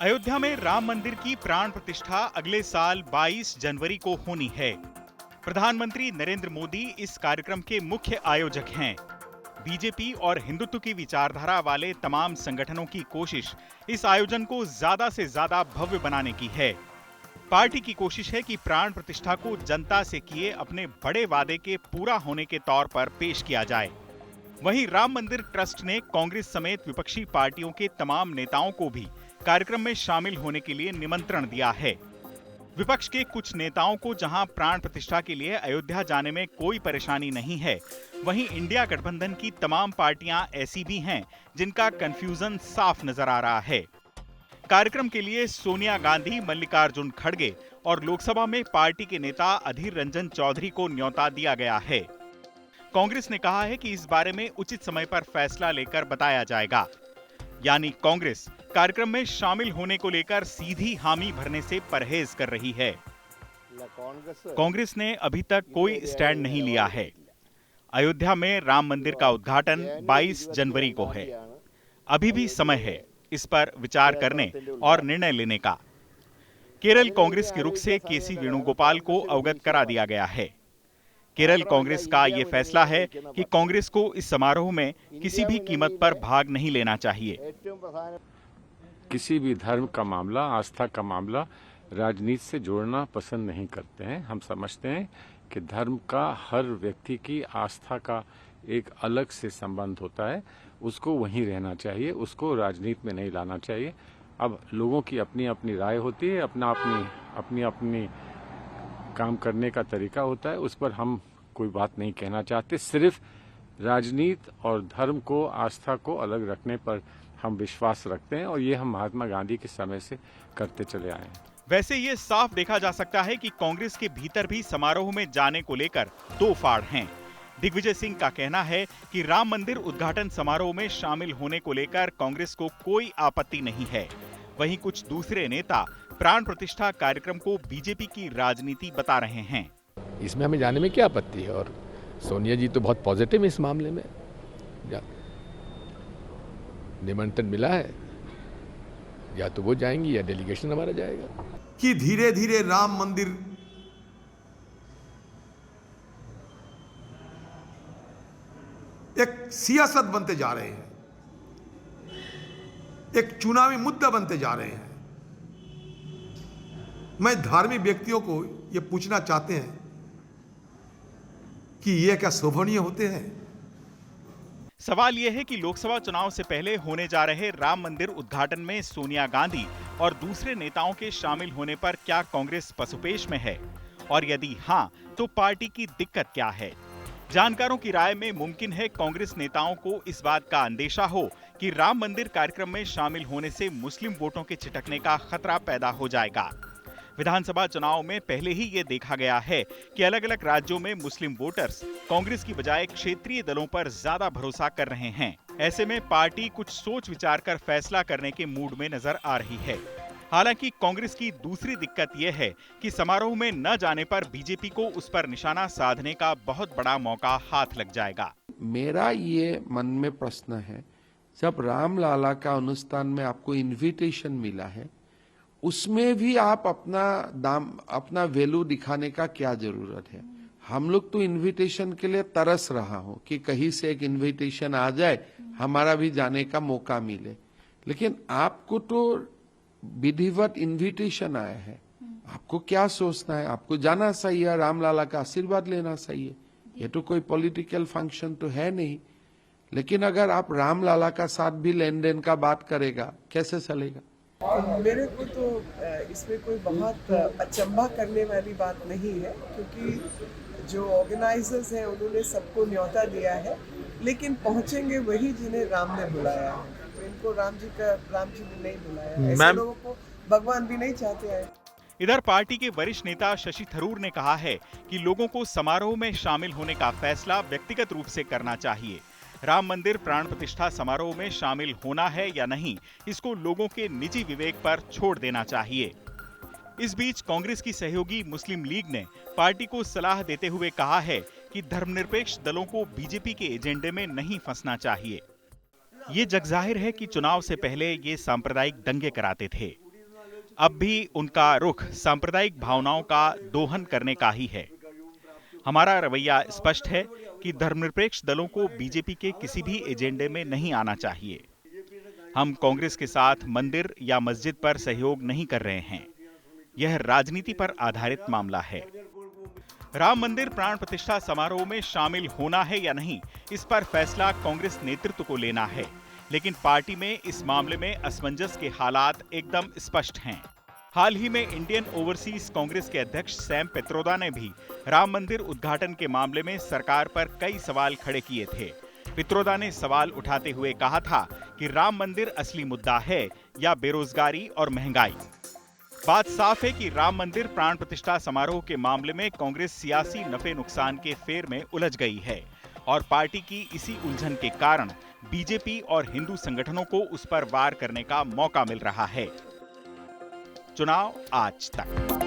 अयोध्या में राम मंदिर की प्राण प्रतिष्ठा अगले साल 22 जनवरी को होनी है। प्रधानमंत्री नरेंद्र मोदी इस कार्यक्रम के मुख्य आयोजक हैं। बीजेपी और हिंदुत्व की विचारधारा वाले तमाम संगठनों की कोशिश इस आयोजन को ज्यादा से ज्यादा भव्य बनाने की है। पार्टी की कोशिश है कि प्राण प्रतिष्ठा को जनता से किए अपने बड़े वादे के पूरा होने के तौर पर पेश किया जाए। वहीं राम मंदिर ट्रस्ट ने कांग्रेस समेत विपक्षी पार्टियों के तमाम नेताओं को भी कार्यक्रम में शामिल होने के लिए निमंत्रण दिया है। विपक्ष के कुछ नेताओं को जहां प्राण प्रतिष्ठा के लिए अयोध्या जाने में कोई परेशानी नहीं है, वहीं इंडिया गठबंधन की तमाम पार्टियां ऐसी भी हैं जिनका कंफ्यूजन साफ नजर आ रहा है। कार्यक्रम के लिए सोनिया गांधी, मल्लिकार्जुन खड़गे और लोकसभा में पार्टी के नेता अधीर रंजन चौधरी को न्योता दिया गया है। कांग्रेस ने कहा है कि इस बारे में उचित समय पर फैसला लेकर बताया जाएगा। यानी कांग्रेस कार्यक्रम में शामिल होने को लेकर सीधी हामी भरने से परहेज कर रही है। कांग्रेस ने अभी तक कोई स्टैंड नहीं लिया है। अयोध्या में राम मंदिर का उद्घाटन 22 जनवरी को है। अभी भी समय है इस पर विचार करने और निर्णय लेने का। केरल कांग्रेस के रुख से केसी वेणुगोपाल को अवगत करा दिया गया है। केरल कांग्रेस का यह फैसला है कि कांग्रेस को इस समारोह में किसी भी कीमत पर भाग नहीं लेना चाहिए। किसी भी धर्म का मामला, आस्था का मामला राजनीति से जोड़ना पसंद नहीं करते हैं। हम समझते हैं कि धर्म का हर व्यक्ति की आस्था का एक अलग से संबंध होता है, उसको वहीं रहना चाहिए, उसको राजनीति में नहीं लाना चाहिए। अब लोगों की अपनी अपनी राय होती है, अपनी अपनी काम करने का तरीका होता है, उस पर हम कोई बात नहीं कहना चाहते। सिर्फ राजनीति और धर्म को, आस्था को अलग रखने पर हम विश्वास रखते हैं और ये हम महात्मा गांधी के समय से करते चले आए हैं। वैसे ये साफ देखा जा सकता है कि कांग्रेस के भीतर भी समारोह में जाने को लेकर दो फाड़ हैं। दिग्विजय सिंह का कहना है कि राम मंदिर उद्घाटन समारोह में शामिल होने को लेकर कांग्रेस को कोई आपत्ति नहीं है। वहीं कुछ दूसरे नेता प्राण प्रतिष्ठा कार्यक्रम को बीजेपी की राजनीति बता रहे हैं। इसमें हमें जाने में क्या आपत्ति है, और सोनिया जी तो बहुत पॉजिटिव इस मामले में। निमंत्रण मिला है, या तो वो जाएंगी या डेलीगेशन हमारा जाएगा। कि धीरे धीरे राम मंदिर एक सियासत बनते जा रहे हैं, एक चुनावी मुद्दा बनते जा रहे हैं। मैं धार्मिक व्यक्तियों को ये पूछना चाहते हैं कि ये क्या शोभनीय होते हैं? सवाल यह है कि लोकसभा चुनाव से पहले होने जा रहे राम मंदिर उद्घाटन में सोनिया गांधी और दूसरे नेताओं के शामिल होने पर क्या कांग्रेस पसुपेश में है, और यदि हां, तो पार्टी की दिक्कत क्या है? जानकारों की राय में मुमकिन है कांग्रेस नेताओं को इस बात का अंदेशा हो कि राम मंदिर कार्यक्रम में शामिल होने से मुस्लिम वोटों के छिटकने का खतरा पैदा हो जाएगा। विधानसभा चुनाव में पहले ही ये देखा गया है कि अलग अलग राज्यों में मुस्लिम वोटर्स कांग्रेस की बजाय क्षेत्रीय दलों पर ज्यादा भरोसा कर रहे हैं। ऐसे में पार्टी कुछ सोच विचार कर फैसला करने के मूड में नजर आ रही है। हालांकि कांग्रेस की दूसरी दिक्कत यह है कि समारोह में न जाने पर बीजेपी को उस पर निशाना साधने का बहुत बड़ा मौका हाथ लग जाएगा। मेरा ये मन में प्रश्न है, जब रामलाला का अनुष्ठान में आपको इनविटेशन मिला है, उसमें भी आप अपना वैल्यू दिखाने का क्या जरूरत है? हम लोग तो इनविटेशन के लिए तरस रहा हो कि कहीं से एक इनविटेशन आ जाए, हमारा भी जाने का मौका मिले। लेकिन आपको तो विधिवत इनविटेशन आया है, आपको क्या सोचना है? आपको जाना सही है, रामलाला का आशीर्वाद लेना सही है। ये तो कोई पॉलिटिकल फंक्शन तो है नहीं। लेकिन अगर आप रामलाला का साथ भी लेन देन का बात करेगा, कैसे चलेगा? मेरे को तो इसमें कोई बहुत अचंभा करने वाली बात नहीं है, क्योंकि जो ऑर्गेनाइजर्स हैं उन्होंने सबको न्योता दिया है, लेकिन पहुंचेंगे वही जिन्हें राम ने बुलाया है। तो इनको राम जी ने नहीं बुलाया। ऐसे लोगों को भगवान भी नहीं चाहते हैं। इधर पार्टी के वरिष्ठ नेता शशि थरूर ने कहा है कि लोगों को समारोह में शामिल होने का फैसला व्यक्तिगत रूप से करना चाहिए। राम मंदिर प्राण प्रतिष्ठा समारोह में शामिल होना है या नहीं, इसको लोगों के निजी विवेक पर छोड़ देना चाहिए। इस बीच कांग्रेस की सहयोगी मुस्लिम लीग ने पार्टी को सलाह देते हुए कहा है कि धर्मनिरपेक्ष दलों को बीजेपी के एजेंडे में नहीं फंसना चाहिए। ये जगजाहिर है कि चुनाव से पहले ये सांप्रदायिक दंगे कराते थे। अब भी उनका रुख सांप्रदायिक भावनाओं का दोहन करने का ही है। हमारा रवैया स्पष्ट है कि धर्मनिरपेक्ष दलों को बीजेपी के किसी भी एजेंडे में नहीं आना चाहिए। हम कांग्रेस के साथ मंदिर या मस्जिद पर सहयोग नहीं कर रहे हैं। यह राजनीति पर आधारित मामला है। राम मंदिर प्राण प्रतिष्ठा समारोह में शामिल होना है या नहीं, इस पर फैसला कांग्रेस नेतृत्व को लेना है, लेकिन पार्टी में इस मामले में असमंजस के हालात एकदम स्पष्ट हैं। हाल ही में इंडियन ओवरसीज कांग्रेस के अध्यक्ष सैम पित्रोदा ने भी राम मंदिर उद्घाटन के मामले में सरकार पर कई सवाल खड़े किए थे। पित्रोदा ने सवाल उठाते हुए कहा था कि राम मंदिर असली मुद्दा है या बेरोजगारी और महंगाई। बात साफ है कि राम मंदिर प्राण प्रतिष्ठा समारोह के मामले में कांग्रेस सियासी नफे नुकसान के फेर में उलझ गई है और पार्टी की इसी उलझन के कारण बीजेपी और हिंदू संगठनों को उस पर वार करने का मौका मिल रहा है। चुनाव आज तक।